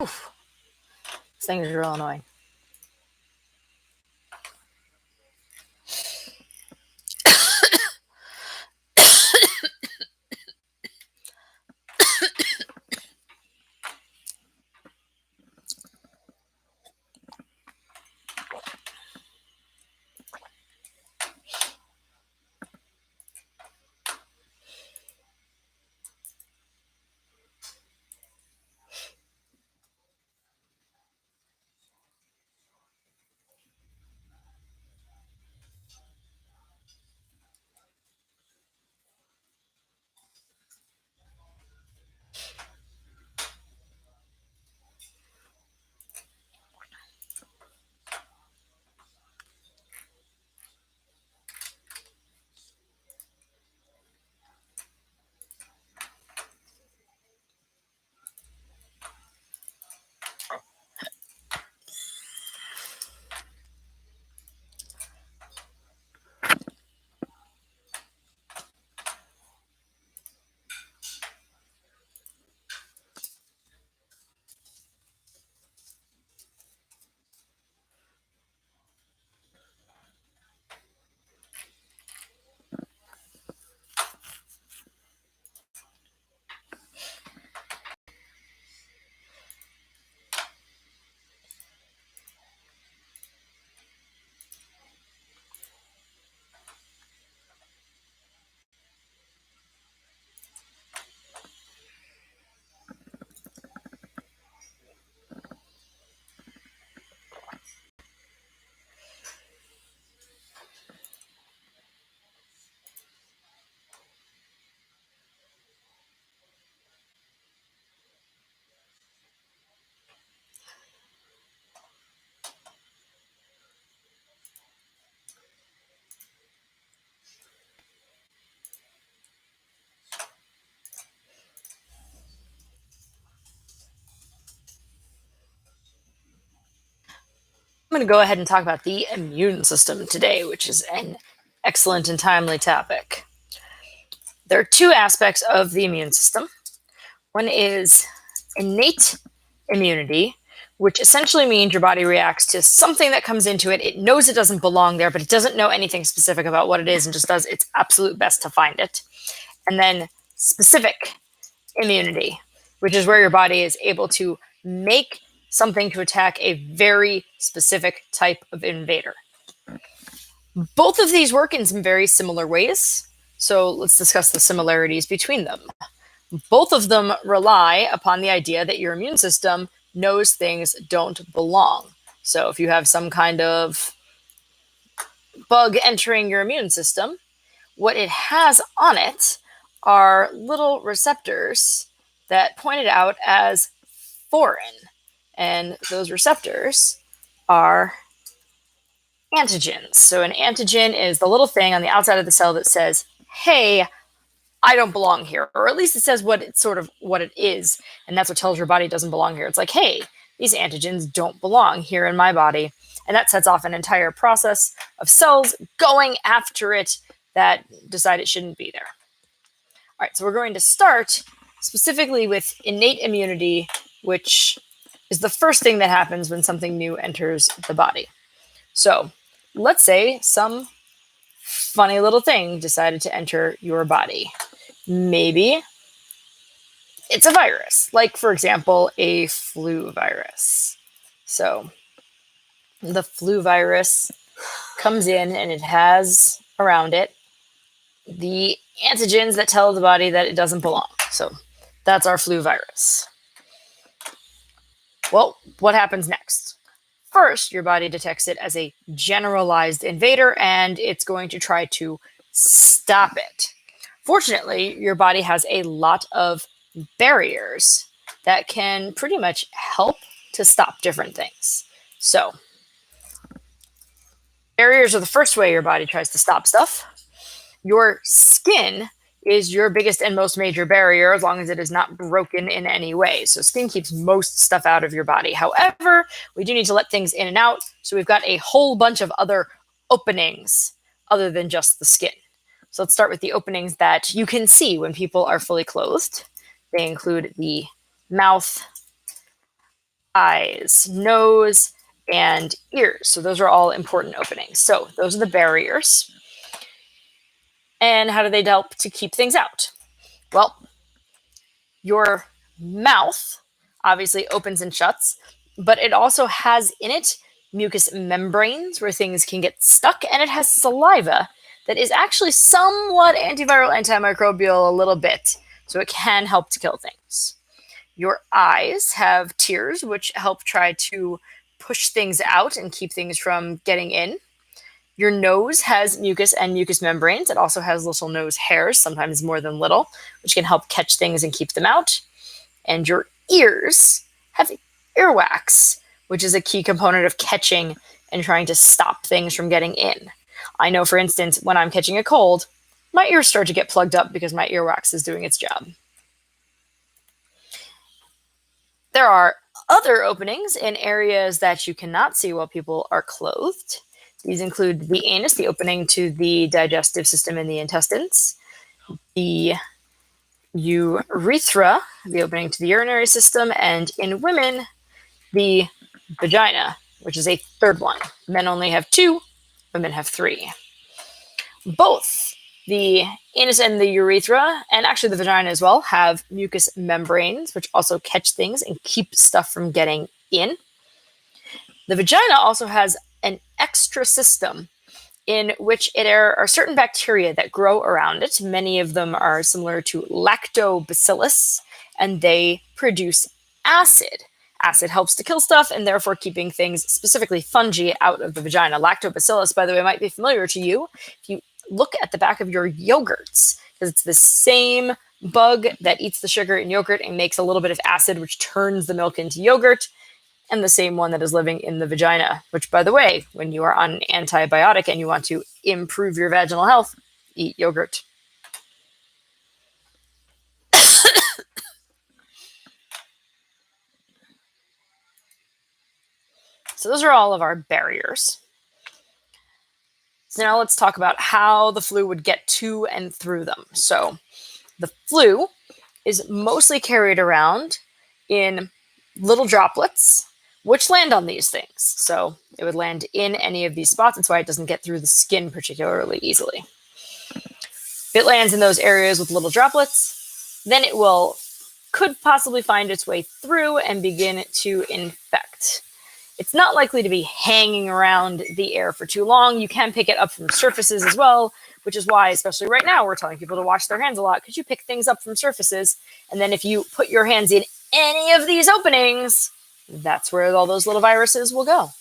Oof. This thing is real annoying. I'm going to go ahead and talk about the immune system today, which is an excellent and timely topic. There are two aspects of the immune system. One is innate immunity, which essentially means your body reacts to something that comes into it. It knows it doesn't belong there, but it doesn't know anything specific about what it is and just does its absolute best to find it. And then specific immunity, which is where your body is able to make something to attack a very specific type of invader. Both of these work in some very similar ways, so let's discuss the similarities between them. Both of them rely upon the idea that your immune system knows things don't belong. So if you have some kind of bug entering your immune system, what it has on it are little receptors that point it out as foreign. And those receptors are antigens. So an antigen is the little thing on the outside of the cell that says, hey, I don't belong here. Or at least it says what it is. And that's what tells your body it doesn't belong here. It's like, hey, these antigens don't belong here in my body. And that sets off an entire process of cells going after it that decide it shouldn't be there. All right, so we're going to start specifically with innate immunity, which is the first thing that happens when something new enters the body. So let's say some funny little thing decided to enter your body. Maybe it's a virus, like, for example, a flu virus. So the flu virus comes in and it has around it the antigens that tell the body that it doesn't belong. So that's our flu virus. Well, what happens next? First, your body detects it as a generalized invader, and it's going to try to stop it. Fortunately, your body has a lot of barriers that can pretty much help to stop different things. So, barriers are the first way your body tries to stop stuff. Your skin is your biggest and most major barrier as long as it is not broken in any way. So skin keeps most stuff out of your body. However, we do need to let things in and out. So we've got a whole bunch of other openings other than just the skin. So let's start with the openings that you can see when people are fully clothed. They include the mouth, eyes, nose, and ears. So those are all important openings. So those are the barriers. And how do they help to keep things out? Well, your mouth obviously opens and shuts, but it also has in it mucous membranes where things can get stuck, and it has saliva that is actually somewhat antiviral, antimicrobial, a little bit, so it can help to kill things. Your eyes have tears, which help try to push things out and keep things from getting in. Your nose has mucus and mucous membranes. It also has little nose hairs, sometimes more than little, which can help catch things and keep them out. And your ears have earwax, which is a key component of catching and trying to stop things from getting in. I know, for instance, when I'm catching a cold, my ears start to get plugged up because my earwax is doing its job. There are other openings in areas that you cannot see while people are clothed. These include the anus, the opening to the digestive system and the intestines, the urethra, the opening to the urinary system, and in women, the vagina, which is a third one. Men only have 2, women have 3. Both the anus and the urethra, and actually the vagina as well, have mucous membranes, which also catch things and keep stuff from getting in. The vagina also has an extra system in which there are certain bacteria that grow around it. Many of them are similar to lactobacillus, and they produce acid. Acid helps to kill stuff and therefore keeping things, specifically fungi, out of the vagina. Lactobacillus, by the way, might be familiar to you if you look at the back of your yogurts, because it's the same bug that eats the sugar in yogurt and makes a little bit of acid, which turns the milk into yogurt, and the same one that is living in the vagina, which, by the way, when you are on an antibiotic and you want to improve your vaginal health, eat yogurt. So those are all of our barriers. So now let's talk about how the flu would get to and through them. So the flu is mostly carried around in little droplets, which land on these things. So it would land in any of these spots. That's why it doesn't get through the skin particularly easily. If it lands in those areas with little droplets, then it could possibly find its way through and begin to infect. It's not likely to be hanging around the air for too long. You can pick it up from surfaces as well, which is why, especially right now, we're telling people to wash their hands a lot, because you pick things up from surfaces. And then if you put your hands in any of these openings, that's where all those little viruses will go.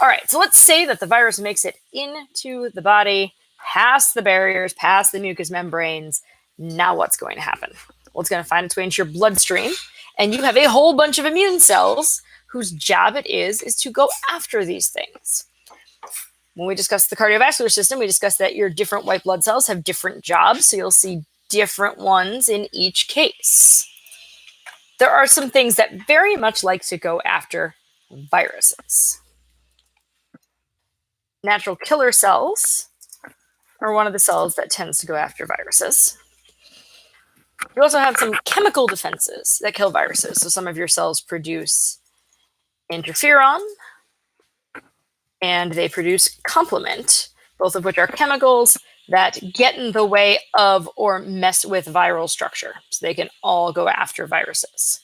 All right, so let's say that the virus makes it into the body, past the barriers, past the mucous membranes. Now what's going to happen? Well, it's going to find its way into your bloodstream, and you have a whole bunch of immune cells whose job it is to go after these things. When we discussed the cardiovascular system, we discussed that your different white blood cells have different jobs, so you'll see different ones in each case. There are some things that very much like to go after viruses. Natural killer cells are one of the cells that tends to go after viruses. You also have some chemical defenses that kill viruses. So some of your cells produce interferon, and they produce complement, both of which are chemicals that get in the way of or mess with viral structure. So they can all go after viruses.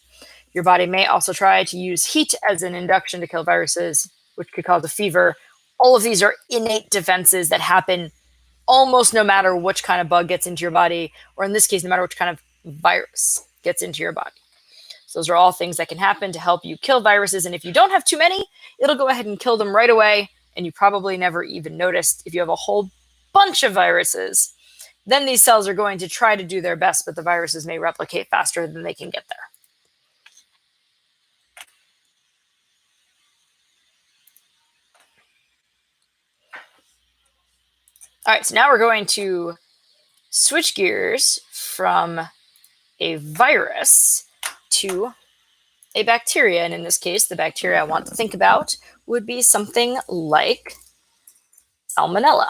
Your body may also try to use heat as an induction to kill viruses, which could cause a fever. All of these are innate defenses that happen almost no matter which kind of bug gets into your body, or in this case, no matter which kind of virus gets into your body. So those are all things that can happen to help you kill viruses. And if you don't have too many, it'll go ahead and kill them right away. And you probably never even noticed. If you have a whole bunch of viruses, then these cells are going to try to do their best, but the viruses may replicate faster than they can get there. All right, so now we're going to switch gears from a virus to a bacteria. And in this case, the bacteria I want to think about would be something like Salmonella.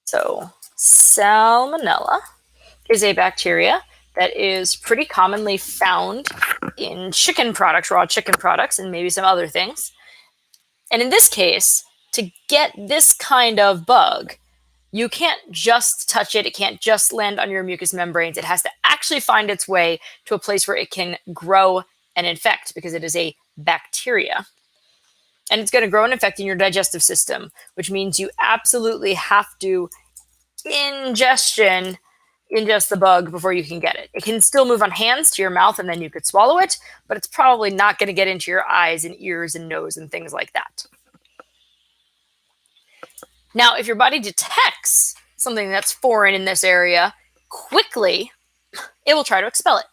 So Salmonella is a bacteria that is pretty commonly found in chicken products, raw chicken products, and maybe some other things. And in this case, to get this kind of bug, you can't just touch it. It can't just land on your mucous membranes. It has to actually find its way to a place where it can grow and infect, because it is a bacteria. And it's going to grow and infect in your digestive system, which means you absolutely have to ingest the bug before you can get it. It can still move on hands to your mouth and then you could swallow it, but it's probably not going to get into your eyes and ears and nose and things like that. Now, if your body detects something that's foreign in this area quickly, it will try to expel it.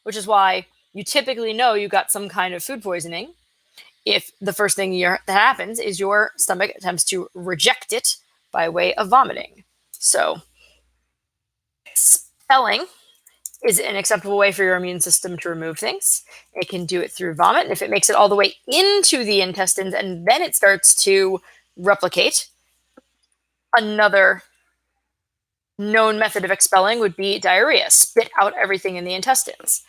Which is why you typically know you got some kind of food poisoning if the first thing that happens is your stomach attempts to reject it by way of vomiting. So, expelling is an acceptable way for your immune system to remove things. It can do it through vomit, and if it makes it all the way into the intestines and then it starts to replicate, another known method of expelling would be diarrhea, spit out everything in the intestines.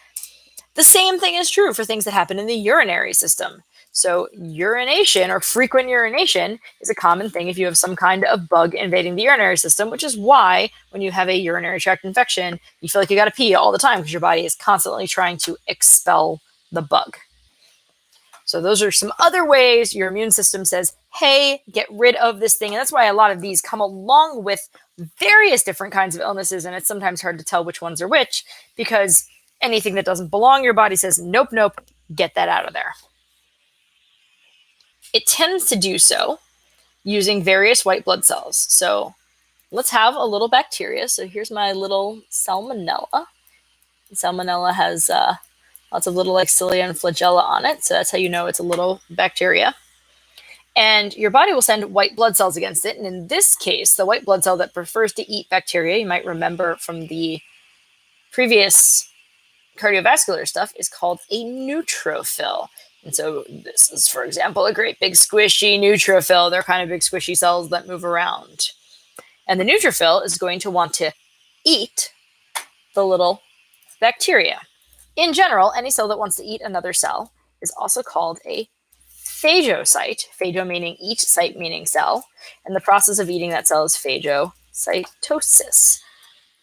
The same thing is true for things that happen in the urinary system. So urination, or frequent urination, is a common thing if you have some kind of bug invading the urinary system, which is why when you have a urinary tract infection, you feel like you got to pee all the time because your body is constantly trying to expel the bug. So those are some other ways your immune system says, hey, get rid of this thing. And that's why a lot of these come along with various different kinds of illnesses, and it's sometimes hard to tell which ones are which, because anything that doesn't belong, your body says, nope, nope, get that out of there. It tends to do so using various white blood cells. So let's have a little bacteria. So here's my little Salmonella. Salmonella has lots of little Cilia and flagella on it. So that's how you know it's a little bacteria. And your body will send white blood cells against it. And in this case, the white blood cell that prefers to eat bacteria, you might remember from the previous cardiovascular stuff, is called a neutrophil. And so this is, for example, a great big squishy neutrophil. They're kind of big squishy cells that move around. And the neutrophil is going to want to eat the little bacteria. In general, any cell that wants to eat another cell is also called a phagocyte. Phage meaning eat, cyte meaning cell. And the process of eating that cell is phagocytosis.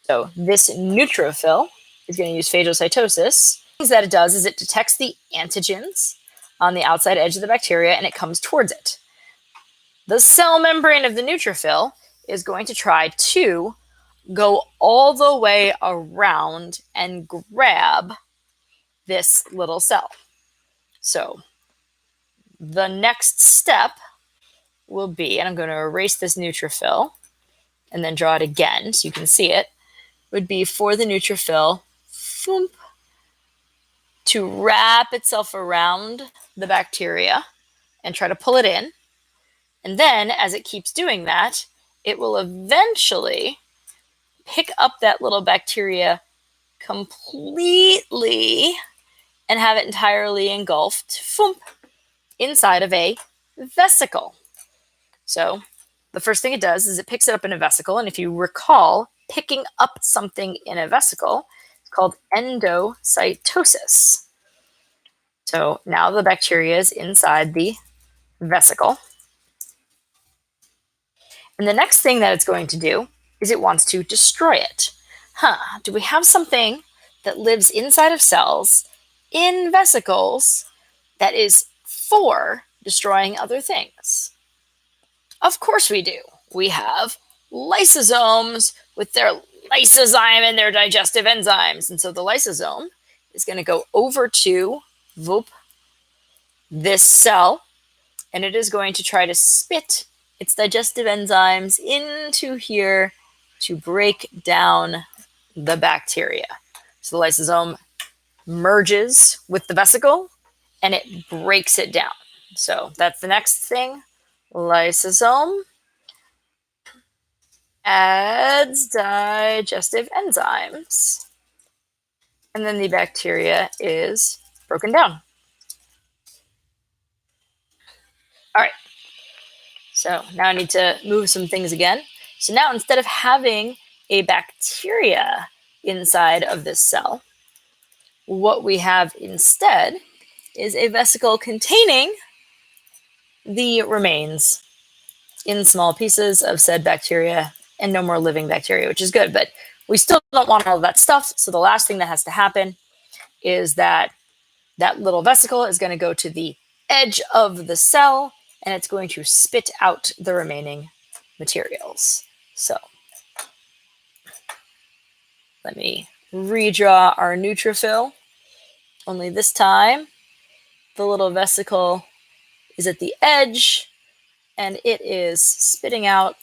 So this neutrophil is going to use phagocytosis. Things that it does is it detects the antigens on the outside edge of the bacteria and it comes towards it. The cell membrane of the neutrophil is going to try to go all the way around and grab this little cell. So the next step will be, and I'm going to erase this neutrophil and then draw it again so you can see it, would be for the neutrophil to wrap itself around the bacteria and try to pull it in. And then as it keeps doing that, it will eventually pick up that little bacteria completely and have it entirely engulfed inside of a vesicle. So the first thing it does is it picks it up in a vesicle. And if you recall, picking up something in a vesicle is called endocytosis. So now the bacteria is inside the vesicle. And the next thing that it's going to do is it wants to destroy it. Do we have something that lives inside of cells in vesicles that is for destroying other things? Of course we do. We have lysosomes with their lysozyme and their digestive enzymes. And so the lysosome is going to go over to this cell, and it is going to try to spit its digestive enzymes into here to break down the bacteria. So the lysosome merges with the vesicle and it breaks it down. So that's the next thing. Lysosome adds digestive enzymes, and then the bacteria is broken down. All right, so now I need to move some things again. So now instead of having a bacteria inside of this cell. What we have instead is a vesicle containing the remains in small pieces of said bacteria and no more living bacteria, which is good. But we still don't want all of that stuff. So the last thing that has to happen is that that little vesicle is going to go to the edge of the cell and it's going to spit out the remaining materials. So let me redraw our neutrophil. Only this time, the little vesicle is at the edge and it is spitting out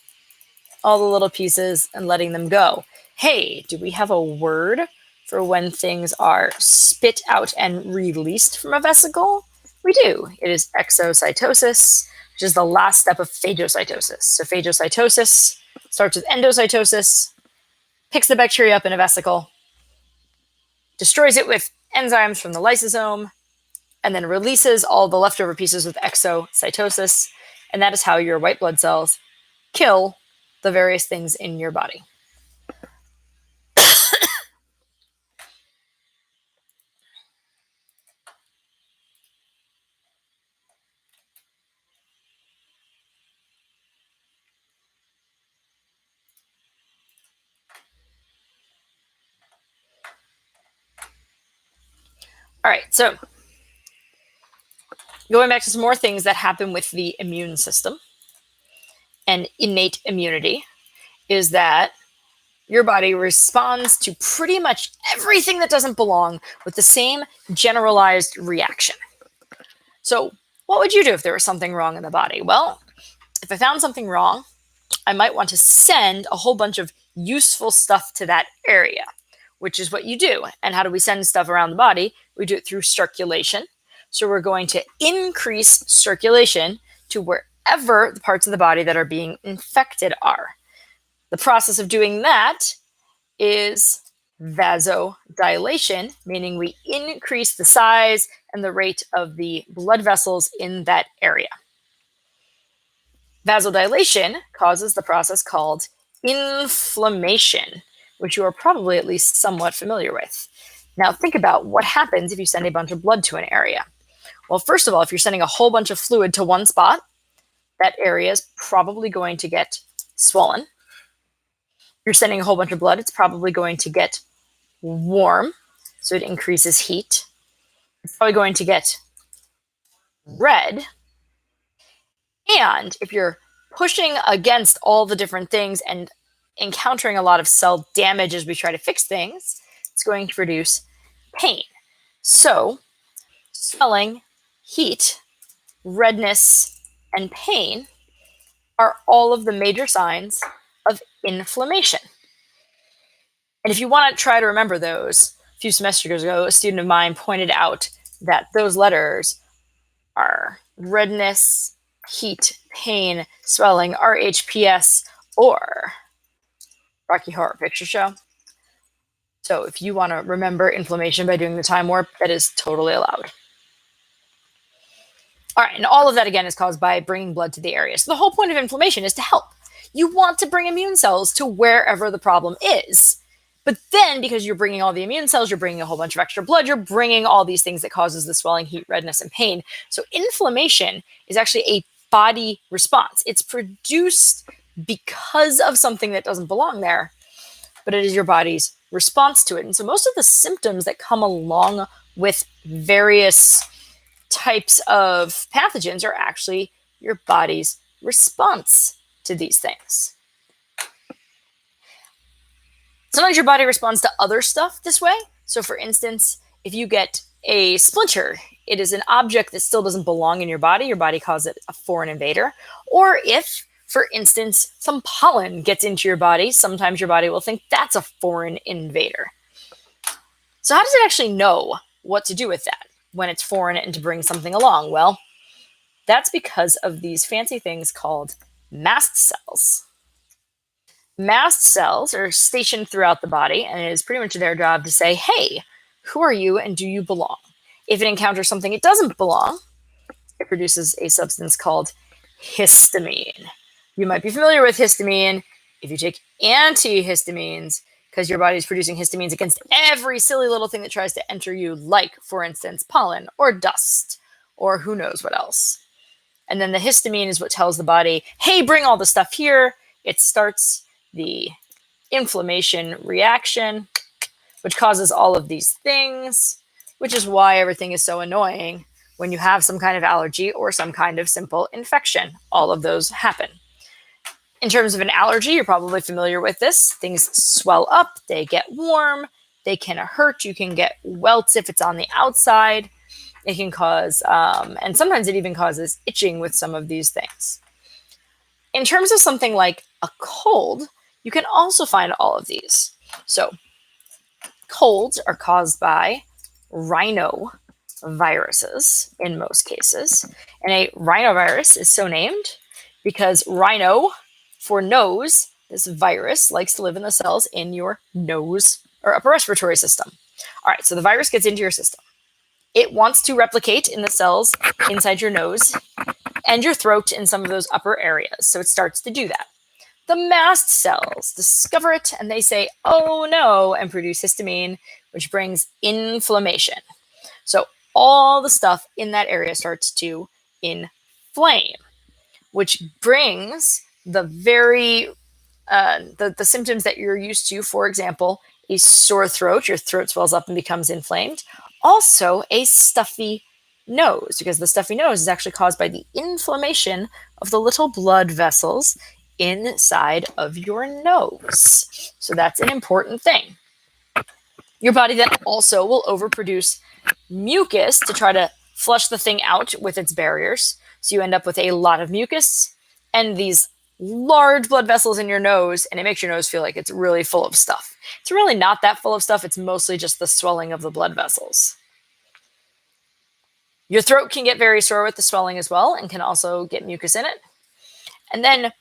all the little pieces and letting them go. Hey, do we have a word for when things are spit out and released from a vesicle? We do. It is exocytosis, which is the last step of phagocytosis. So phagocytosis starts with endocytosis, picks the bacteria up in a vesicle, destroys it with enzymes from the lysosome, and then releases all the leftover pieces with exocytosis. And that is how your white blood cells kill the various things in your body. All right, so going back to some more things that happen with the immune system and innate immunity is that your body responds to pretty much everything that doesn't belong with the same generalized reaction. So what would you do if there was something wrong in the body? Well, if I found something wrong, I might want to send a whole bunch of useful stuff to that area, which is what you do. And how do we send stuff around the body? We do it through circulation. So we're going to increase circulation to wherever the parts of the body that are being infected are. The process of doing that is vasodilation, meaning we increase the size and the rate of the blood vessels in that area. Vasodilation causes the process called inflammation, which you are probably at least somewhat familiar with. Now think about what happens if you send a bunch of blood to an area. Well, first of all, if you're sending a whole bunch of fluid to one spot, that area is probably going to get swollen. If you're sending a whole bunch of blood, it's probably going to get warm, so it increases heat. It's probably going to get red. And if you're pushing against all the different things and encountering a lot of cell damage as we try to fix things, it's going to produce pain. So swelling, heat, redness, and pain are all of the major signs of inflammation. And if you want to try to remember those, a few semesters ago, a student of mine pointed out that those letters are redness, heat, pain, swelling, RHPS, or Rocky Horror Picture Show. So if you want to remember inflammation by doing the time warp, that is totally allowed. All right, and all of that, again, is caused by bringing blood to the area. So the whole point of inflammation is to help. You want to bring immune cells to wherever the problem is. But then, because you're bringing all the immune cells, you're bringing a whole bunch of extra blood, you're bringing all these things that causes the swelling, heat, redness, and pain. So inflammation is actually a body response. It's produced because of something that doesn't belong there, but it is your body's response to it. And so most of the symptoms that come along with various types of pathogens are actually your body's response to these things. Sometimes your body responds to other stuff this way. So for instance, if you get a splinter, it is an object that still doesn't belong in your body calls it a foreign invader. Or if, for instance, some pollen gets into your body, sometimes your body will think that's a foreign invader. So how does it actually know what to do with that when it's foreign and to bring something along? Well, that's because of these fancy things called mast cells. Mast cells are stationed throughout the body, and it is pretty much their job to say, hey, who are you and do you belong? If it encounters something it doesn't belong, it produces a substance called histamine. You might be familiar with histamine. If you take antihistamines, because your body's producing histamines against every silly little thing that tries to enter you, like, for instance, pollen or dust or who knows what else. And then the histamine is what tells the body, hey, bring all the stuff here. It starts the inflammation reaction, which causes all of these things, which is why everything is so annoying when you have some kind of allergy or some kind of simple infection. All of those happen. In terms of an allergy, you're probably familiar with this. Things swell up, they get warm, they can hurt. You can get welts if it's on the outside. It can cause, and sometimes it even causes itching with some of these things. In terms of something like a cold, you can also find all of these. So colds are caused by rhinoviruses in most cases. And a rhinovirus is so named because rhino, for nose, this virus likes to live in the cells in your nose or upper respiratory system. All right, so the virus gets into your system. It wants to replicate in the cells inside your nose and your throat in some of those upper areas. So it starts to do that. The mast cells discover it and they say, oh no, and produce histamine, which brings inflammation. So all the stuff in that area starts to inflame, which brings the very, the symptoms that you're used to. For example, a sore throat, your throat swells up and becomes inflamed. Also a stuffy nose, because the stuffy nose is actually caused by the inflammation of the little blood vessels inside of your nose. So that's an important thing. Your body then also will overproduce mucus to try to flush the thing out with its barriers. So you end up with a lot of mucus and these large blood vessels in your nose, and it makes your nose feel like it's really full of stuff. It's really not that full of stuff. It's mostly just the swelling of the blood vessels. Your throat can get very sore with the swelling as well and can also get mucus in it. And then,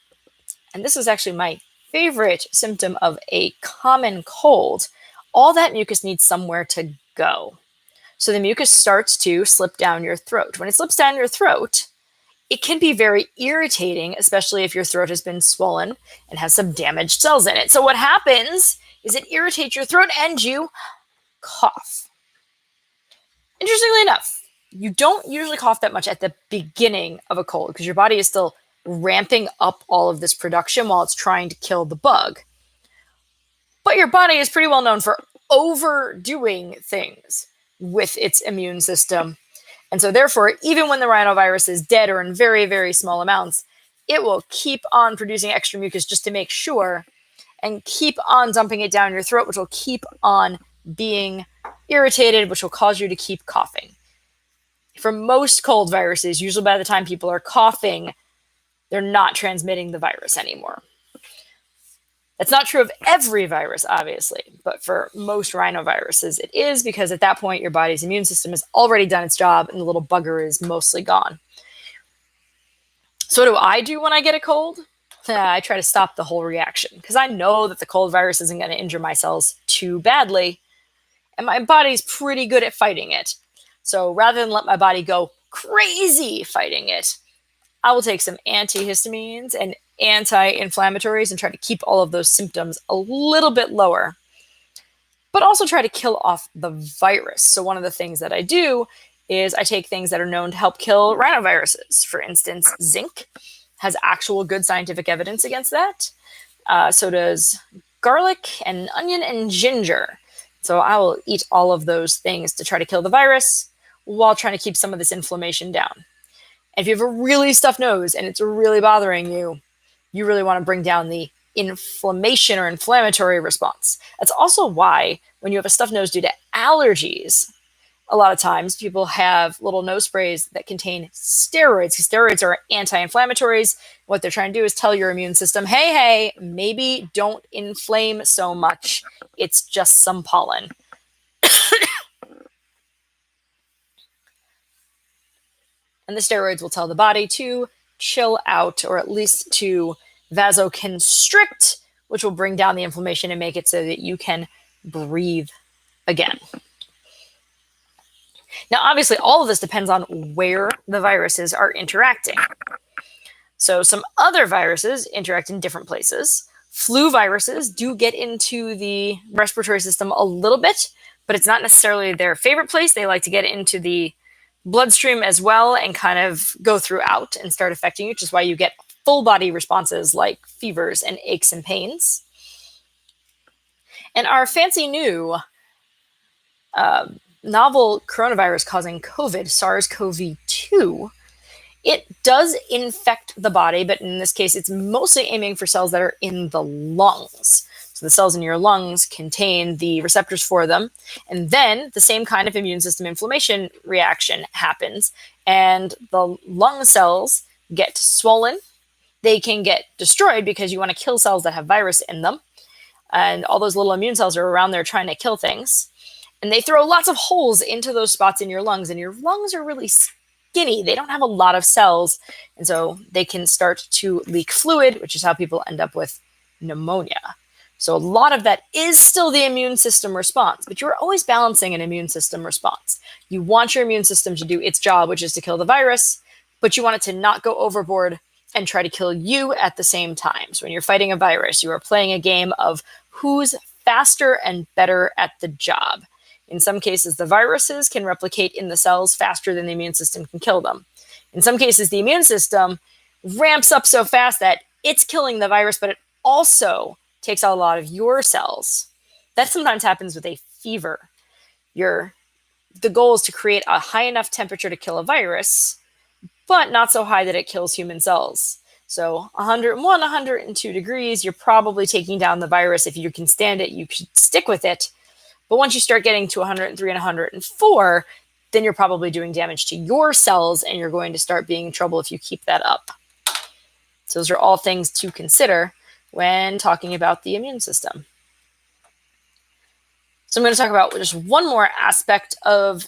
and this is actually my favorite symptom of a common cold, all that mucus needs somewhere to go. So the mucus starts to slip down your throat. When it slips down your throat, it can be very irritating, especially if your throat has been swollen and has some damaged cells in it. So what happens is it irritates your throat and you cough. Interestingly enough, you don't usually cough that much at the beginning of a cold because your body is still ramping up all of this production while it's trying to kill the bug. But your body is pretty well known for overdoing things with its immune system. And so therefore, even when the rhinovirus is dead or in very, very small amounts, it will keep on producing extra mucus just to make sure and keep on dumping it down your throat, which will keep on being irritated, which will cause you to keep coughing. For most cold viruses, usually by the time people are coughing, they're not transmitting the virus anymore. That's not true of every virus, obviously, but for most rhinoviruses, it is, because at that point, your body's immune system has already done its job and the little bugger is mostly gone. So what do I do when I get a cold? I try to stop the whole reaction because I know that the cold virus isn't going to injure my cells too badly, and my body's pretty good at fighting it. So rather than let my body go crazy fighting it, I will take some antihistamines and anti-inflammatories and try to keep all of those symptoms a little bit lower, but also try to kill off the virus. So one of the things that I do is I take things that are known to help kill rhinoviruses. For instance, zinc has actual good scientific evidence against that. So does garlic and onion and ginger. So I will eat all of those things to try to kill the virus while trying to keep some of this inflammation down. And if you have a really stuffed nose and it's really bothering you, you really want to bring down the inflammation or inflammatory response. That's also why when you have a stuffed nose due to allergies, a lot of times people have little nose sprays that contain steroids. Steroids are anti-inflammatories. What they're trying to do is tell your immune system, hey, maybe don't inflame so much. It's just some pollen. And the steroids will tell the body to chill out, or at least to vasoconstrict, which will bring down the inflammation and make it so that you can breathe again. Now, obviously, all of this depends on where the viruses are interacting. So some other viruses interact in different places. Flu viruses do get into the respiratory system a little bit, but it's not necessarily their favorite place. They like to get into the bloodstream as well and kind of go throughout and start affecting you, which is why you get full body responses like fevers and aches and pains. And our fancy new novel coronavirus causing COVID, SARS-CoV-2, it does infect the body, but in this case, it's mostly aiming for cells that are in the lungs. So the cells in your lungs contain the receptors for them. And then the same kind of immune system inflammation reaction happens, and the lung cells get swollen. They can get destroyed because you want to kill cells that have virus in them. And all those little immune cells are around there trying to kill things. And they throw lots of holes into those spots in your lungs, and your lungs are really skinny. They don't have a lot of cells, and so they can start to leak fluid, which is how people end up with pneumonia. So a lot of that is still the immune system response, but you're always balancing an immune system response. You want your immune system to do its job, which is to kill the virus, but you want it to not go overboard and try to kill you at the same time. So when you're fighting a virus, you are playing a game of who's faster and better at the job. In some cases, the viruses can replicate in the cells faster than the immune system can kill them. In some cases, the immune system ramps up so fast that it's killing the virus, but it also takes out a lot of your cells. That sometimes happens with a fever. The goal is to create a high enough temperature to kill a virus, but not so high that it kills human cells. So 101, 102 degrees, you're probably taking down the virus. If you can stand it, you should stick with it. But once you start getting to 103 and 104, then you're probably doing damage to your cells, and you're going to start being in trouble if you keep that up. So those are all things to consider when talking about the immune system. So I'm going to talk about just one more aspect of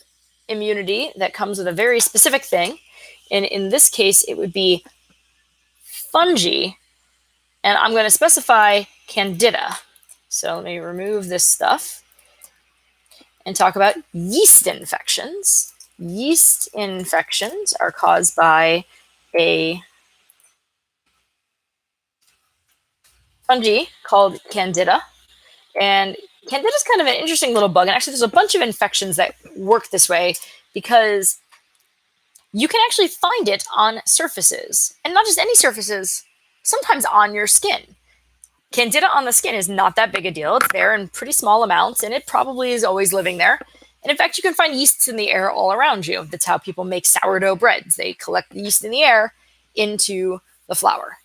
immunity that comes with a very specific thing. And in this case, it would be fungi. And I'm going to specify Candida. So let me remove this stuff and talk about yeast infections. Yeast infections are caused by a fungi called Candida. And Candida is kind of an interesting little bug. And actually, there's a bunch of infections that work this way because you can actually find it on surfaces. And not just any surfaces, sometimes on your skin. Candida on the skin is not that big a deal. It's there in pretty small amounts, and it probably is always living there. And in fact, you can find yeasts in the air all around you. That's how people make sourdough breads. They collect the yeast in the air into the flour.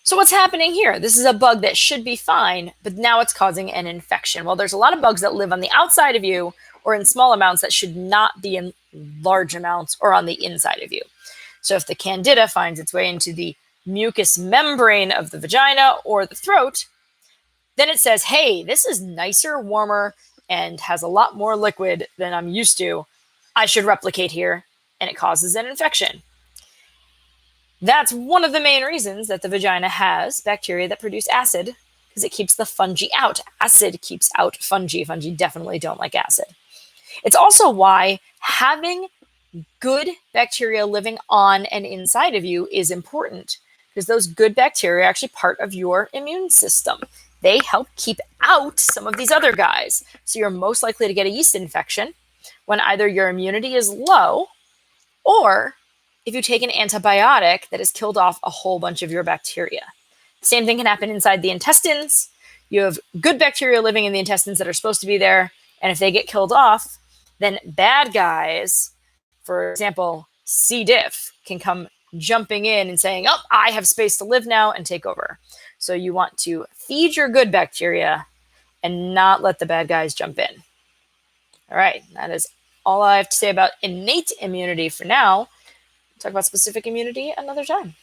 So what's happening here? This is a bug that should be fine, but now it's causing an infection. Well, there's a lot of bugs that live on the outside of you or in small amounts that should not be in large amounts or on the inside of you. So if the Candida finds its way into the mucous membrane of the vagina or the throat, then it says, hey, this is nicer, warmer, and has a lot more liquid than I'm used to. I should replicate here, and it causes an infection. That's one of the main reasons that the vagina has bacteria that produce acid, because it keeps the fungi out. Acid keeps out fungi. Fungi definitely don't like acid. It's also why having good bacteria living on and inside of you is important, because those good bacteria are actually part of your immune system. They help keep out some of these other guys. So you're most likely to get a yeast infection when either your immunity is low or if you take an antibiotic that has killed off a whole bunch of your bacteria. Same thing can happen inside the intestines. You have good bacteria living in the intestines that are supposed to be there, and if they get killed off, then bad guys, for example, C. diff, can come jumping in and saying, oh, I have space to live now, and take over. So you want to feed your good bacteria and not let the bad guys jump in. All right, that is all I have to say about innate immunity for now. Talk about specific immunity another time.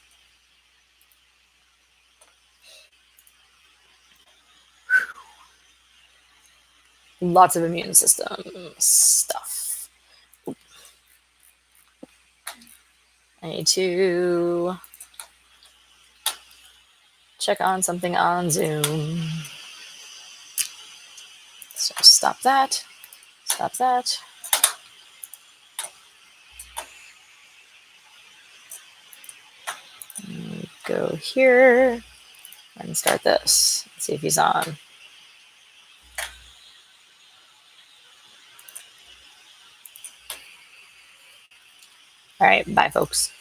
Lots of immune system stuff. I need to check on something on Zoom. So stop that. Stop that. go here and start this. Let's see if he's on. All right, bye, folks.